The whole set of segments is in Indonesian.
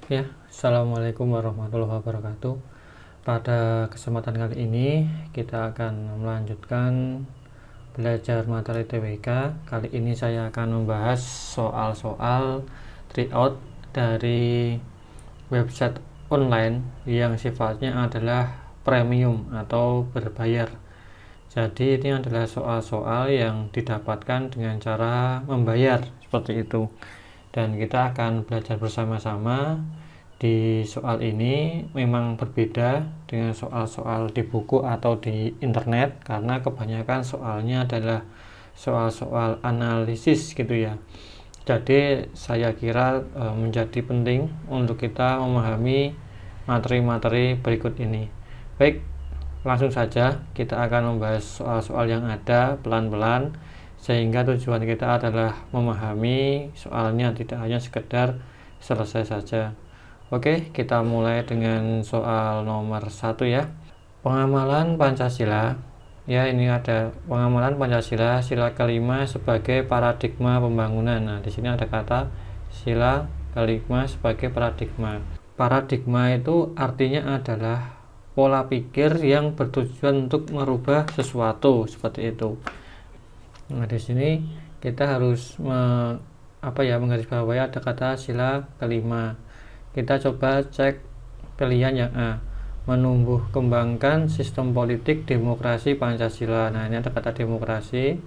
Ya, Assalamualaikum warahmatullahi wabarakatuh. Pada kesempatan kali ini kita akan melanjutkan belajar materi TWK. Kali ini saya akan membahas soal-soal tryout dari website online yang sifatnya adalah premium atau berbayar. Jadi ini adalah soal-soal yang didapatkan dengan cara membayar seperti itu. Dan kita akan belajar bersama-sama. Di soal ini memang berbeda dengan soal-soal di buku atau di internet, karena kebanyakan soalnya adalah soal-soal analisis gitu ya. Jadi saya kira menjadi penting untuk kita memahami materi-materi berikut ini. Baik, langsung saja kita akan membahas soal-soal yang ada pelan-pelan, sehingga tujuan kita adalah memahami soalnya, tidak hanya sekedar selesai saja. Oke, kita mulai dengan soal nomor 1 ya. Pengamalan Pancasila. Ya, ini ada pengamalan Pancasila sila kelima sebagai paradigma pembangunan. Nah, di sini ada kata sila kelima sebagai paradigma. Paradigma itu artinya adalah pola pikir yang bertujuan untuk merubah sesuatu, seperti itu. Nah, di sini kita harus menggarisbawahi ada kata sila kelima. Kita coba cek pilihan yang A, menumbuh kembangkan sistem politik demokrasi Pancasila. Nah, ini ada kata demokrasi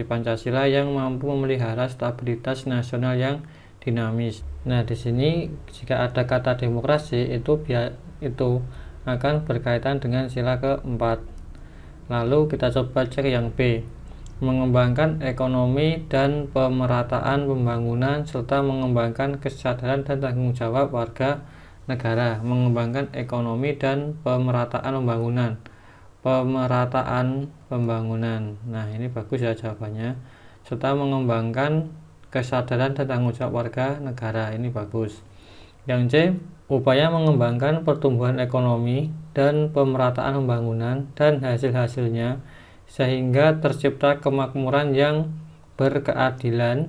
Pancasila yang mampu memelihara stabilitas nasional yang dinamis. Nah, di sini jika ada kata demokrasi itu akan berkaitan dengan sila keempat. Lalu kita coba cek yang B, mengembangkan ekonomi dan pemerataan pembangunan serta mengembangkan kesadaran dan tanggung jawab warga negara. Mengembangkan ekonomi dan pemerataan pembangunan. Nah, ini bagus ya jawabannya. Serta mengembangkan kesadaran dan tanggung jawab warga negara. Ini bagus. Yang C, upaya mengembangkan pertumbuhan ekonomi dan pemerataan pembangunan dan hasil-hasilnya sehingga tercipta kemakmuran yang berkeadilan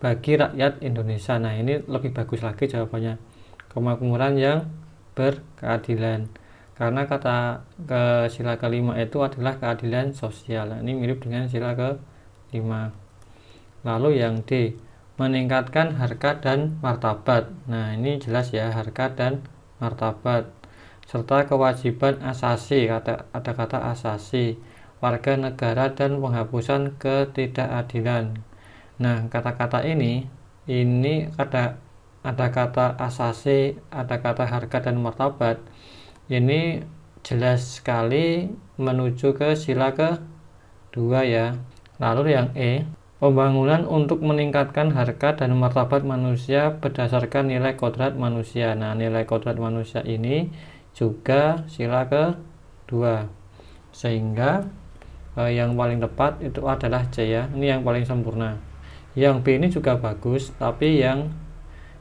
bagi rakyat Indonesia. Nah, ini lebih bagus lagi jawabannya, kemakmuran yang berkeadilan, karena kata sila kelima itu adalah keadilan sosial. Nah, ini mirip dengan sila kelima. Lalu yang D, meningkatkan harkat dan martabat. Nah, ini jelas ya, harkat dan martabat serta kewajiban asasi, ada kata asasi warga negara dan penghapusan ketidakadilan. Nah, kata-kata ini ada kata asasi, ada kata harkat dan martabat. Ini jelas sekali menuju ke sila kedua ya. Lalu yang E, pembangunan untuk meningkatkan harkat dan martabat manusia berdasarkan nilai kodrat manusia. Nah, nilai kodrat manusia ini juga sila kedua, sehingga yang paling tepat itu adalah C ya, ini yang paling sempurna. Yang B ini juga bagus, tapi yang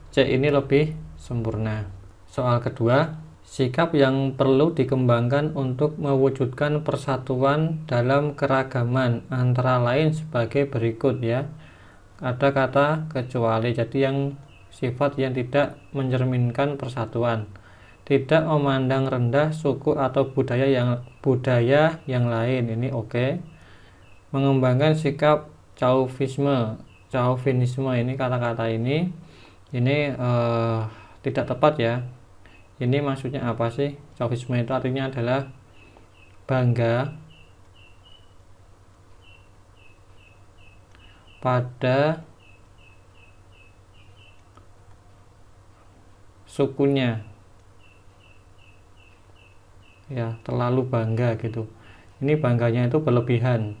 C ini lebih sempurna. Soal kedua, sikap yang perlu dikembangkan untuk mewujudkan persatuan dalam keragaman antara lain sebagai berikut ya. Ada kata kecuali, jadi yang sifat yang tidak mencerminkan persatuan. Tidak memandang rendah suku atau budaya yang lain, ini oke. Mengembangkan sikap chauvinisme, ini kata-kata ini tidak tepat ya. Ini maksudnya apa sih? Chauvinisme itu artinya adalah bangga pada sukunya ya, terlalu bangga gitu. Ini bangganya itu berlebihan.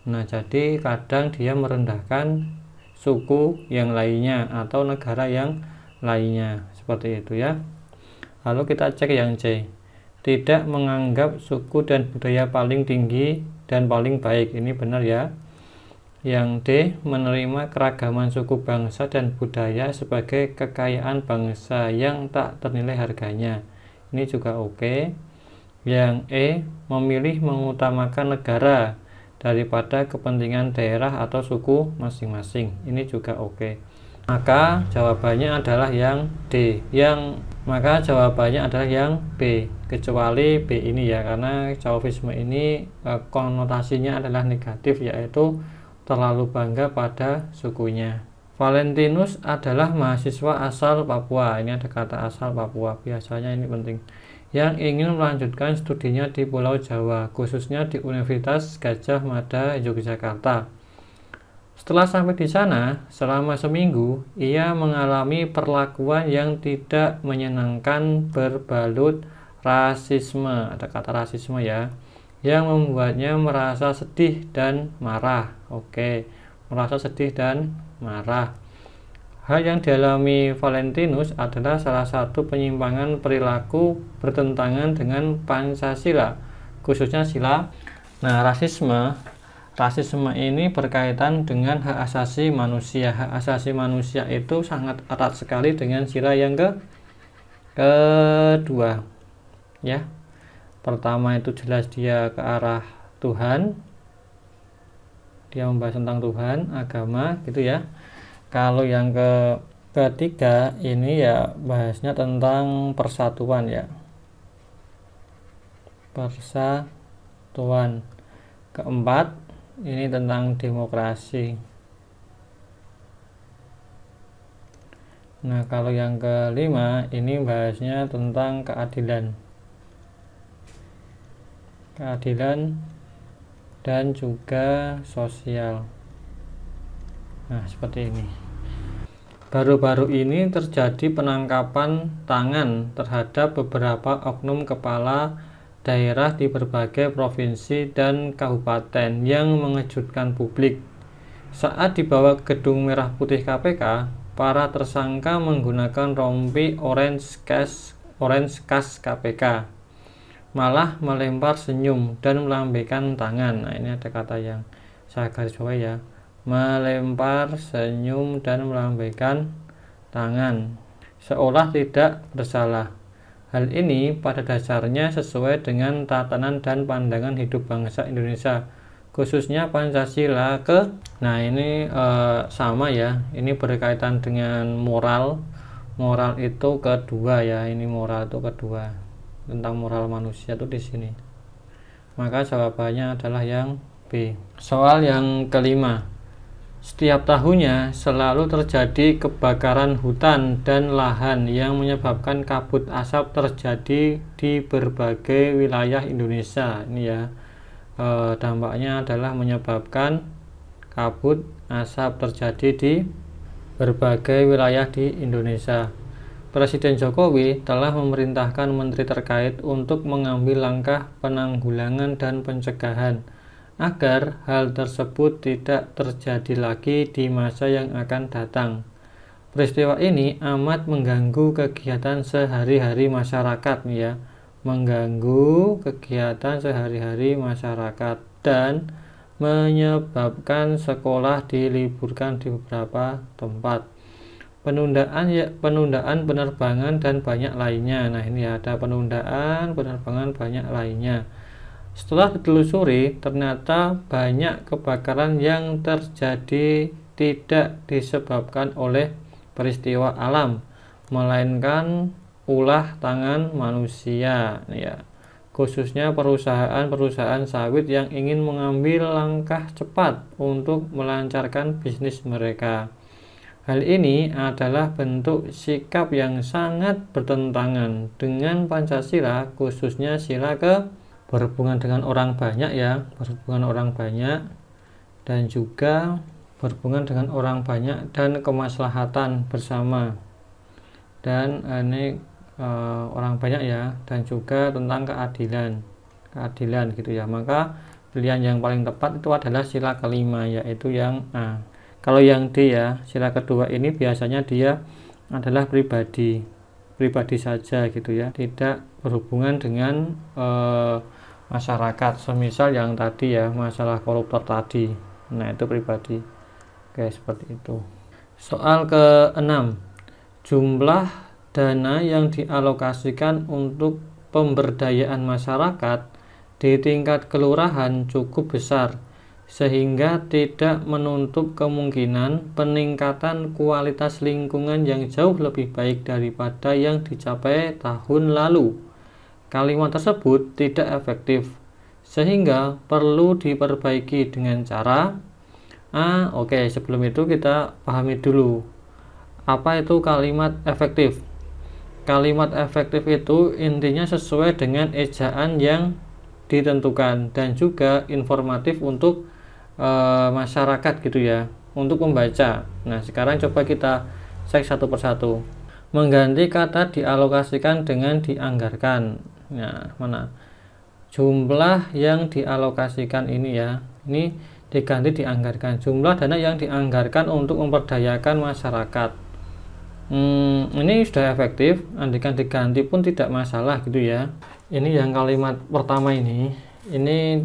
Nah, jadi kadang dia merendahkan suku yang lainnya atau negara yang lainnya, seperti itu ya. Lalu kita cek yang C, tidak menganggap suku dan budaya paling tinggi dan paling baik. Ini benar ya. Yang D, menerima keragaman suku, bangsa dan budaya sebagai kekayaan bangsa yang tak ternilai harganya. Ini juga oke. Yang E, memilih mengutamakan negara daripada kepentingan daerah atau suku masing-masing. Ini juga oke. Maka jawabannya adalah yang D. Maka jawabannya adalah yang B, kecuali B ini ya, karena Chauvisme ini konotasinya adalah negatif, yaitu terlalu bangga pada sukunya. Valentinus adalah mahasiswa asal Papua. Ini ada kata asal Papua, biasanya ini penting, yang ingin melanjutkan studinya di Pulau Jawa, khususnya di Universitas Gadjah Mada, Yogyakarta. Setelah sampai di sana, selama seminggu, ia mengalami perlakuan yang tidak menyenangkan berbalut rasisme. Ada kata rasisme ya, yang membuatnya merasa sedih dan marah. Oke, merasa sedih dan marah. Hal yang dialami Valentinus adalah salah satu penyimpangan perilaku bertentangan dengan Pancasila, khususnya sila. Nah, rasisme ini berkaitan dengan hak asasi manusia. Hak asasi manusia itu sangat erat sekali dengan sila yang kedua. Ya. Pertama itu jelas dia ke arah Tuhan. Dia membahas tentang Tuhan, agama gitu ya. Kalau yang ketiga ini ya bahasnya tentang persatuan ya. Persatuan. Keempat ini tentang demokrasi. Nah, kalau yang kelima ini bahasnya tentang keadilan. Keadilan dan juga sosial. Nah, seperti ini. Baru-baru ini terjadi penangkapan tangan terhadap beberapa oknum kepala daerah di berbagai provinsi dan kabupaten yang mengejutkan publik. Saat dibawa ke gedung merah putih KPK, para tersangka menggunakan rompi orange khas KPK, malah melempar senyum dan melambaikan tangan. Nah, ini ada kata yang saya garis bawahi ya, melempar senyum dan melambaikan tangan, seolah tidak bersalah. Hal ini pada dasarnya sesuai dengan tatanan dan pandangan hidup bangsa Indonesia, khususnya Pancasila Nah, ini sama ya, ini berkaitan dengan moral. Moral itu kedua ya, ini moral itu kedua, tentang moral manusia itu di sini. Maka jawabannya adalah yang B. Soal yang kelima. Setiap tahunnya selalu terjadi kebakaran hutan dan lahan yang menyebabkan kabut asap terjadi di berbagai wilayah Indonesia. Ini ya, dampaknya adalah menyebabkan kabut asap terjadi di berbagai wilayah di Indonesia. Presiden Jokowi telah memerintahkan menteri terkait untuk mengambil langkah penanggulangan dan pencegahan agar hal tersebut tidak terjadi lagi di masa yang akan datang. Peristiwa ini amat mengganggu kegiatan sehari-hari masyarakat ya, mengganggu kegiatan sehari-hari masyarakat dan menyebabkan sekolah diliburkan di beberapa tempat. Penundaan penerbangan dan banyak lainnya. Nah, ini ada penundaan penerbangan banyak lainnya. Setelah ditelusuri, ternyata banyak kebakaran yang terjadi tidak disebabkan oleh peristiwa alam, melainkan ulah tangan manusia ya. Khususnya perusahaan-perusahaan sawit yang ingin mengambil langkah cepat untuk melancarkan bisnis mereka. Hal ini adalah bentuk sikap yang sangat bertentangan dengan Pancasila, khususnya sila berhubungan dengan orang banyak ya, berhubungan orang banyak, dan juga berhubungan dengan orang banyak dan kemaslahatan bersama, dan ini orang banyak ya, dan juga tentang keadilan gitu ya. Maka pilihan yang paling tepat itu adalah sila kelima, yaitu yang A. Kalau yang D ya, sila kedua ini biasanya dia adalah pribadi saja gitu ya, tidak berhubungan dengan masyarakat, semisal yang tadi ya, masalah koruptor tadi. Nah, itu pribadi. Oke, seperti itu. Soal ke-6. Jumlah dana yang dialokasikan untuk pemberdayaan masyarakat di tingkat kelurahan cukup besar, sehingga tidak menutup kemungkinan peningkatan kualitas lingkungan yang jauh lebih baik daripada yang dicapai tahun lalu. Kalimat tersebut tidak efektif, sehingga perlu diperbaiki dengan cara Oke, sebelum itu kita pahami dulu apa itu kalimat efektif. Kalimat efektif itu intinya sesuai dengan ejaan yang ditentukan dan juga informatif untuk masyarakat gitu ya, untuk membaca. Nah, sekarang coba kita cek satu persatu. Mengganti kata dialokasikan dengan dianggarkan. Nah, mana jumlah yang dialokasikan ini ya, ini diganti dianggarkan. Jumlah dana yang dianggarkan untuk memberdayakan masyarakat. Ini sudah efektif, andaikan diganti pun tidak masalah gitu ya. Ini yang kalimat pertama ini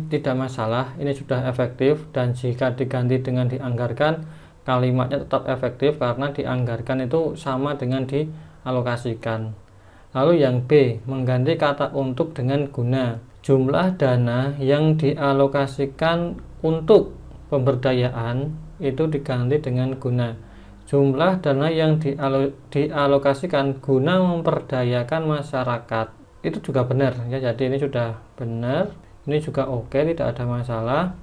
tidak masalah, ini sudah efektif, dan jika diganti dengan dianggarkan, kalimatnya tetap efektif karena dianggarkan itu sama dengan dialokasikan. Lalu yang B, mengganti kata untuk dengan guna. Jumlah dana yang dialokasikan untuk pemberdayaan itu diganti dengan guna. Jumlah dana yang dialokasikan guna memperdayakan masyarakat, itu juga benar ya. Jadi ini sudah benar, ini juga oke, tidak ada masalah.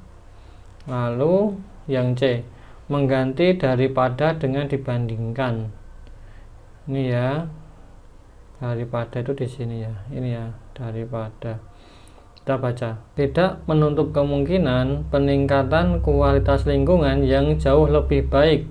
Lalu yang C, mengganti daripada dengan dibandingkan. Ini ya, daripada itu di sini ya, ini ya, daripada. Kita baca, tidak menutup kemungkinan peningkatan kualitas lingkungan yang jauh lebih baik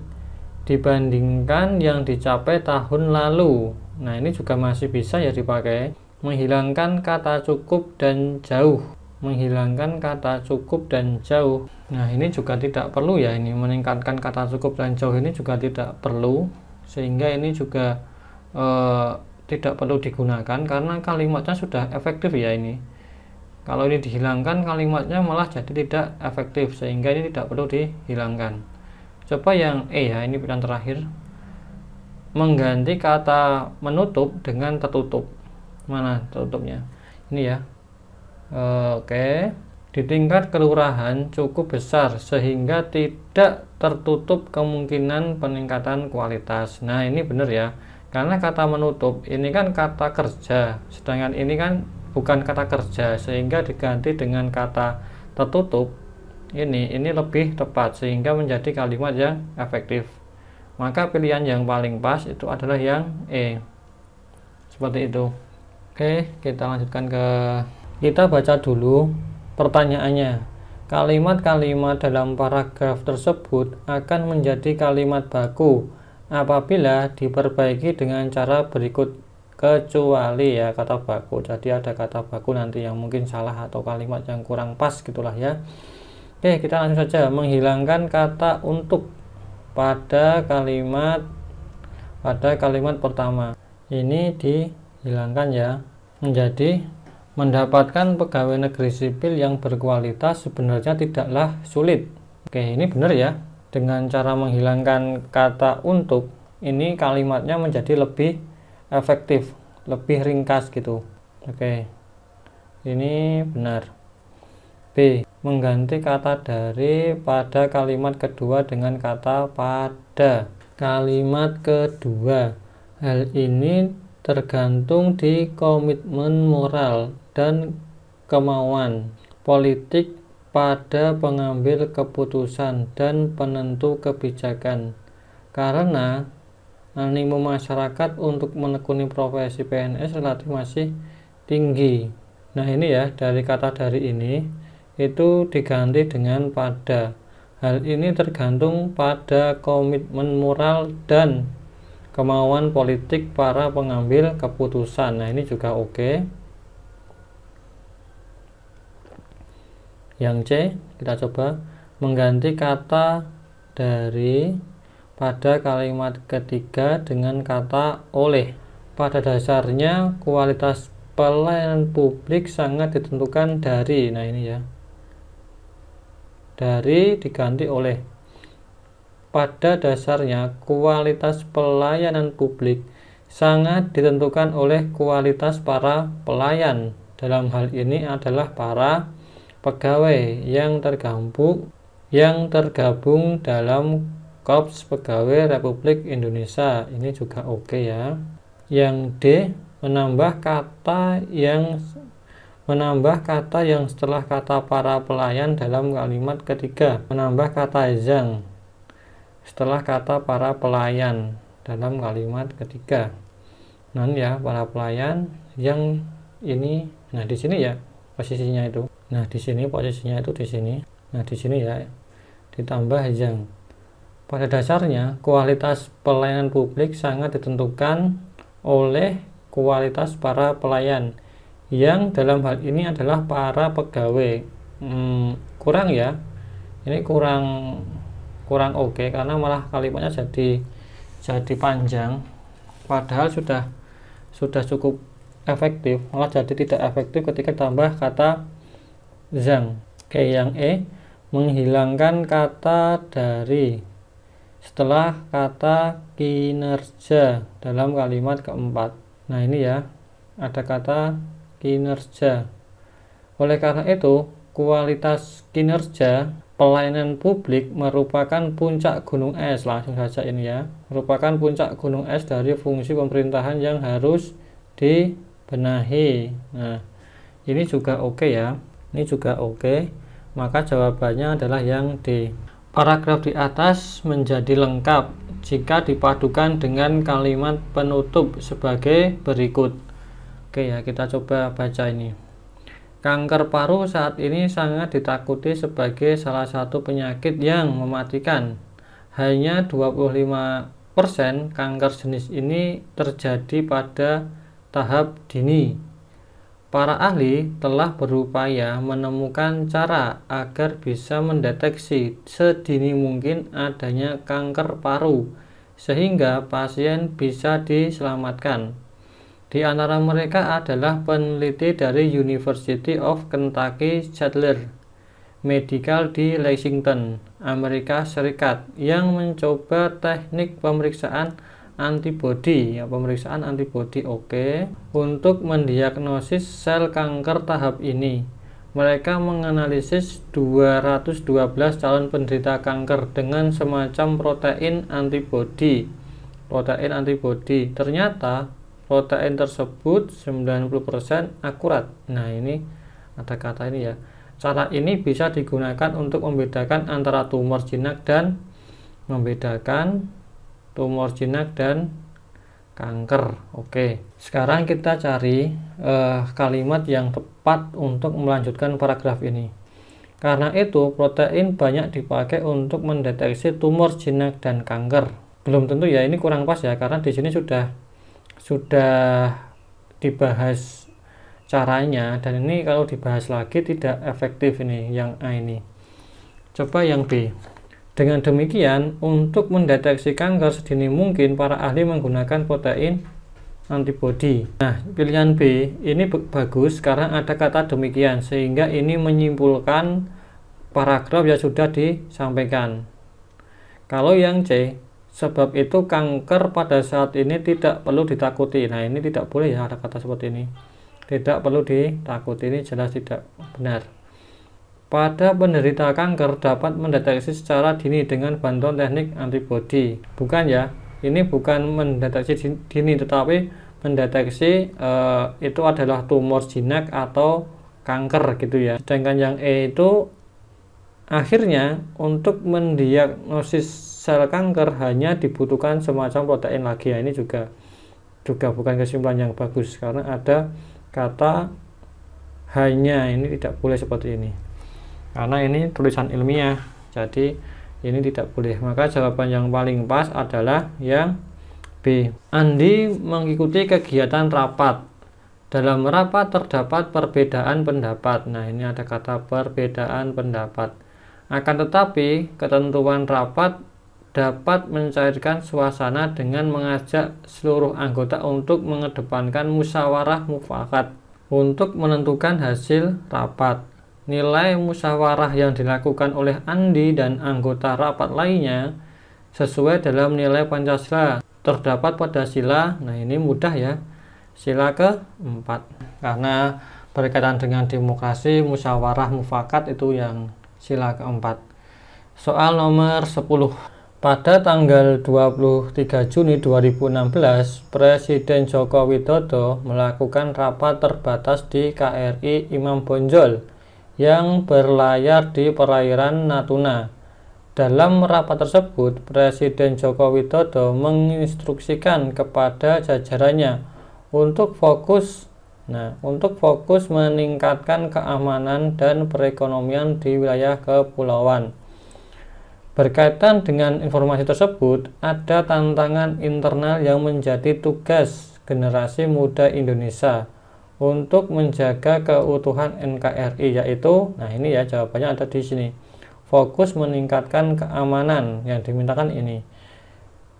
dibandingkan yang dicapai tahun lalu. Nah, ini juga masih bisa ya dipakai. Menghilangkan kata cukup dan jauh. Menghilangkan kata cukup dan jauh. Nah, ini juga tidak perlu ya, ini meningkatkan kata cukup dan jauh ini juga tidak perlu, sehingga ini juga tidak perlu digunakan karena kalimatnya sudah efektif ya ini. Kalau ini dihilangkan, kalimatnya malah jadi tidak efektif, sehingga ini tidak perlu dihilangkan. Coba yang E ya, ini pilihan terakhir. Mengganti kata menutup dengan tertutup. Mana tertutupnya? Ini ya. Oke. Di tingkat kelurahan cukup besar sehingga tidak tertutup kemungkinan peningkatan kualitas. Nah, ini benar ya. Karena kata menutup ini kan kata kerja, sedangkan ini kan bukan kata kerja, sehingga diganti dengan kata tertutup. Ini lebih tepat sehingga menjadi kalimat yang efektif. Maka pilihan yang paling pas itu adalah yang E. Seperti itu. Oke, kita lanjutkan kita baca dulu pertanyaannya. Kalimat-kalimat dalam paragraf tersebut akan menjadi kalimat baku apabila diperbaiki dengan cara berikut, kecuali ya kata baku. Jadi ada kata baku nanti yang mungkin salah atau kalimat yang kurang pas gitulah ya. Oke, kita langsung saja. Menghilangkan kata untuk pada kalimat pertama. Ini dihilangkan ya. Menjadi mendapatkan pegawai negeri sipil yang berkualitas sebenarnya tidaklah sulit. Oke, ini benar ya. Dengan cara menghilangkan kata untuk, ini kalimatnya menjadi lebih efektif, lebih ringkas gitu. Oke, ini benar. B, mengganti kata dari pada kalimat kedua dengan kata pada kalimat kedua. Hal ini tergantung di komitmen moral dan kemauan politik pada pengambil keputusan dan penentu kebijakan, karena animo masyarakat untuk menekuni profesi PNS relatif masih tinggi. Nah, ini ya, dari kata dari ini itu diganti dengan pada. Hal ini tergantung pada komitmen moral dan kemauan politik para pengambil keputusan. Nah, ini juga oke. Yang C, kita coba mengganti kata dari pada kalimat ketiga dengan kata oleh. Pada dasarnya kualitas pelayanan publik sangat ditentukan dari. Nah, ini ya, dari diganti oleh. Pada dasarnya kualitas pelayanan publik sangat ditentukan oleh kualitas para pelayan. Dalam hal ini adalah para pegawai yang tergabung yang tergabung dalam Korps Pegawai Republik Indonesia. Ini juga oke ya. Yang D, menambah kata yang setelah kata para pelayan dalam kalimat ketiga. Menambah kata zhang setelah kata para pelayan dalam kalimat ketiga. Nah ya, para pelayan yang ini, nah di sini ya posisinya itu. Nah di sini posisinya itu di sini. Nah di sini ya ditambah zhang. Pada dasarnya kualitas pelayanan publik sangat ditentukan oleh kualitas para pelayan, yang dalam hal ini adalah para pegawai. Kurang ya, ini kurang oke, karena malah kalimatnya jadi panjang, padahal sudah cukup efektif, malah jadi tidak efektif ketika tambah kata zhang. Oke, yang E, menghilangkan kata dari setelah kata kinerja dalam kalimat keempat. Nah ini ya, ada kata kinerja. Oleh karena itu, kualitas kinerja pelayanan publik merupakan puncak gunung es. Langsung saja ini ya, merupakan puncak gunung es dari fungsi pemerintahan yang harus dibenahi. Nah ini juga oke ya, ini juga oke. Maka jawabannya adalah yang D. Paragraf di atas menjadi lengkap jika dipadukan dengan kalimat penutup sebagai berikut. Oke ya, kita coba baca ini. Kanker paru saat ini sangat ditakuti sebagai salah satu penyakit yang mematikan. Hanya 25% kanker jenis ini terjadi pada tahap dini. Para ahli telah berupaya menemukan cara agar bisa mendeteksi sedini mungkin adanya kanker paru, sehingga pasien bisa diselamatkan. Di antara mereka adalah peneliti dari University of Kentucky Sadler Medical di Lexington, Amerika Serikat, yang mencoba teknik pemeriksaan antibodi untuk mendiagnosis sel kanker tahap ini. Mereka menganalisis 212 calon penderita kanker dengan semacam protein antibodi. Ternyata protein tersebut 90% akurat. Nah ini ada kata ini ya. Cara ini bisa digunakan untuk membedakan antara tumor jinak dan kanker. Oke, sekarang kita cari kalimat yang tepat untuk melanjutkan paragraf ini. Karena itu, protein banyak dipakai untuk mendeteksi tumor jinak dan kanker. Belum tentu ya, ini kurang pas ya, karena di sini sudah dibahas caranya, dan ini kalau dibahas lagi tidak efektif ini yang A ini. Coba yang B. Dengan demikian, untuk mendeteksi kanker sedini mungkin, para ahli menggunakan protein antibodi. Nah, pilihan B ini bagus karena ada kata demikian, sehingga ini menyimpulkan paragraf yang sudah disampaikan. Kalau yang C, sebab itu kanker pada saat ini tidak perlu ditakuti. Nah, ini tidak boleh ya, ada kata seperti ini. Tidak perlu ditakuti, ini jelas tidak benar. Pada penderita kanker dapat mendeteksi secara dini dengan bantuan teknik antibodi. Bukan ya, ini bukan mendeteksi dini, tetapi mendeteksi itu adalah tumor jinak atau kanker gitu ya. Sedangkan yang E itu akhirnya untuk mendiagnosis sel kanker hanya dibutuhkan semacam protein lagi ya. Ini juga bukan kesimpulan yang bagus karena ada kata hanya, ini tidak boleh seperti ini. Karena ini tulisan ilmiah, jadi ini tidak boleh. Maka jawaban yang paling pas adalah yang B. Andi mengikuti kegiatan rapat. Dalam rapat terdapat perbedaan pendapat. Nah, ini ada kata perbedaan pendapat. Akan tetapi, ketentuan rapat dapat mencairkan suasana dengan mengajak seluruh anggota untuk mengedepankan musyawarah mufakat untuk menentukan hasil rapat. Nilai musyawarah yang dilakukan oleh Andi dan anggota rapat lainnya sesuai dalam nilai Pancasila terdapat pada sila, nah ini mudah ya, sila ke-4. Karena berkaitan dengan demokrasi, musyawarah mufakat itu yang sila ke-4. Soal nomor 10. Pada tanggal 23 Juni 2016, Presiden Joko Widodo melakukan rapat terbatas di KRI Imam Bonjol yang berlayar di perairan Natuna. Dalam rapat tersebut, Presiden Joko Widodo menginstruksikan kepada jajarannya untuk fokus meningkatkan keamanan dan perekonomian di wilayah kepulauan. Berkaitan dengan informasi tersebut, ada tantangan internal yang menjadi tugas generasi muda Indonesia untuk menjaga keutuhan NKRI, yaitu, ini ya jawabannya ada di sini. Fokus meningkatkan keamanan yang dimintakan ini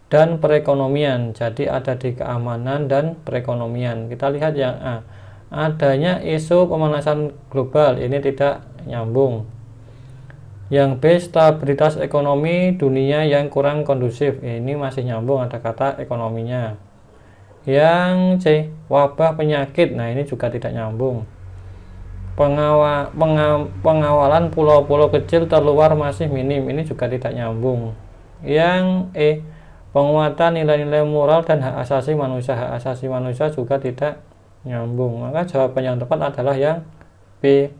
dan perekonomian. Jadi ada di keamanan dan perekonomian. Kita lihat yang A. Adanya isu pemanasan global, ini tidak nyambung. Yang B, stabilitas ekonomi dunia yang kurang kondusif, ini masih nyambung, ada kata ekonominya. Yang C, wabah penyakit, ini juga tidak nyambung. Pengawalan pulau-pulau kecil terluar masih minim, ini juga tidak nyambung. Yang E, penguatan nilai-nilai moral dan hak asasi manusia juga tidak nyambung. Maka jawaban yang tepat adalah yang B.